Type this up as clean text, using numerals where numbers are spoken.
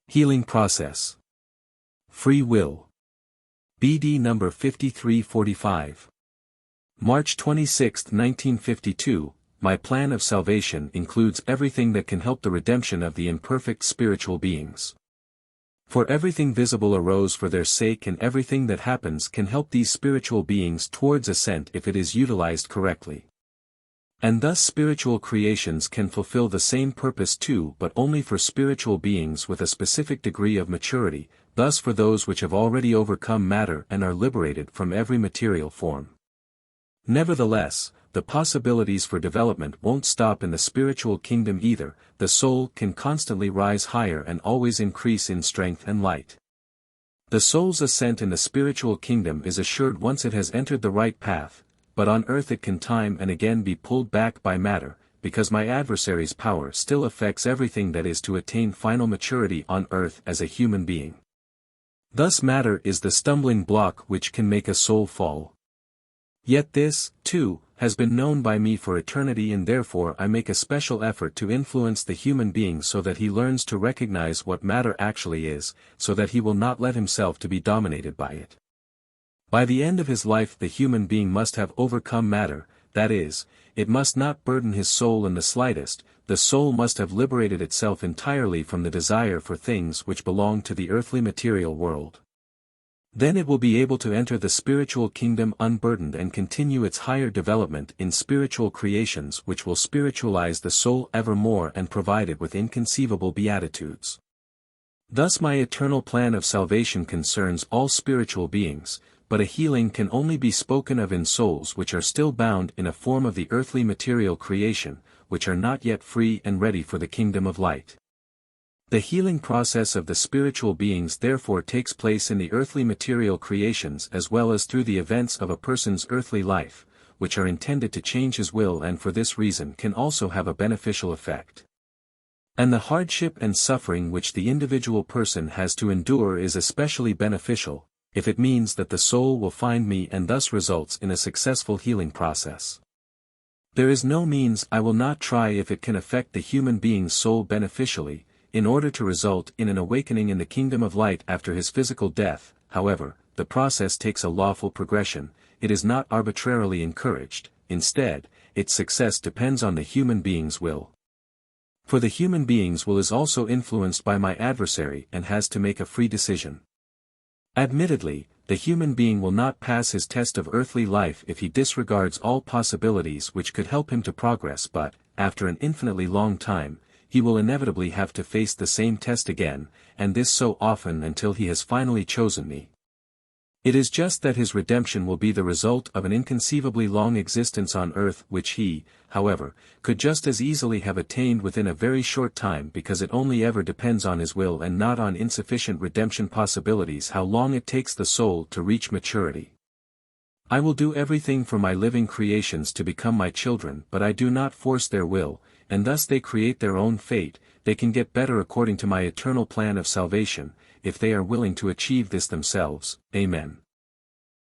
Healing process. Free will. BD number 5345. March 26, 1952, my plan of salvation includes everything that can help the redemption of the imperfect spiritual beings. For everything visible arose for their sake, and everything that happens can help these spiritual beings towards ascent if it is utilized correctly. And thus spiritual creations can fulfill the same purpose too, but only for spiritual beings with a specific degree of maturity, thus for those which have already overcome matter and are liberated from every material form. Nevertheless, the possibilities for development won't stop in the spiritual kingdom either. The soul can constantly rise higher and always increase in strength and light. The soul's ascent in the spiritual kingdom is assured once it has entered the right path, but on earth it can time and again be pulled back by matter, because my adversary's power still affects everything that is to attain final maturity on earth as a human being. Thus matter is the stumbling block which can make a soul fall. Yet this, too, has been known by me for eternity, and therefore I make a special effort to influence the human being so that he learns to recognize what matter actually is, so that he will not let himself to be dominated by it. By the end of his life the human being must have overcome matter, that is, it must not burden his soul in the slightest. The soul must have liberated itself entirely from the desire for things which belong to the earthly material world. Then it will be able to enter the spiritual kingdom unburdened and continue its higher development in spiritual creations which will spiritualize the soul evermore and provide it with inconceivable beatitudes. Thus my eternal plan of salvation concerns all spiritual beings, but a healing can only be spoken of in souls which are still bound in a form of the earthly material creation, which are not yet free and ready for the kingdom of light. The healing process of the spiritual beings therefore takes place in the earthly material creations as well as through the events of a person's earthly life, which are intended to change his will and for this reason can also have a beneficial effect. And the hardship and suffering which the individual person has to endure is especially beneficial, if it means that the soul will find me and thus results in a successful healing process. There is no means I will not try if it can affect the human being's soul beneficially, in order to result in an awakening in the kingdom of light after his physical death. However, the process takes a lawful progression, it is not arbitrarily encouraged, instead, its success depends on the human being's will. For the human being's will is also influenced by my adversary and has to make a free decision. Admittedly, the human being will not pass his test of earthly life if he disregards all possibilities which could help him to progress, but, after an infinitely long time, he will inevitably have to face the same test again, and this so often until he has finally chosen me. It is just that his redemption will be the result of an inconceivably long existence on earth which he, however, could just as easily have attained within a very short time, because it only ever depends on his will and not on insufficient redemption possibilities how long it takes the soul to reach maturity. I will do everything for my living creations to become my children, but I do not force their will, and thus they create their own fate. They can get better according to my eternal plan of salvation, if they are willing to achieve this themselves. Amen.